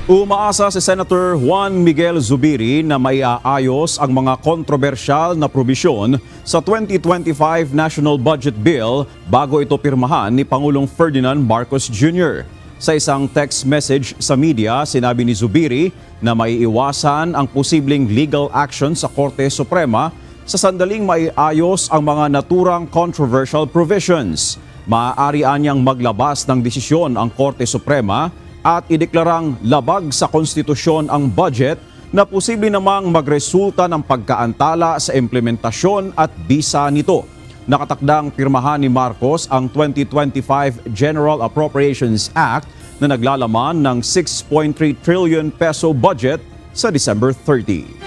Umaasa si Senator Juan Miguel Zubiri na maiaayos ang mga kontrobersyal na probisyon sa 2025 National Budget Bill bago ito pirmahan ni Pangulong Ferdinand Marcos Jr. Sa isang text message sa media, sinabi ni Zubiri na maiiwasan ang posibleng legal action sa Korte Suprema sa sandaling maiayos ang mga naturang controversial provisions. Maaari anyang maglabas ng desisyon ang Korte Suprema at ideklarang labag sa konstitusyon ang budget na posible namang magresulta ng pagkaantala sa implementasyon at bisa nito. Nakatakdang pirmahan ni Marcos ang 2025 General Appropriations Act na naglalaman ng 6.3 trillion peso budget sa December 30.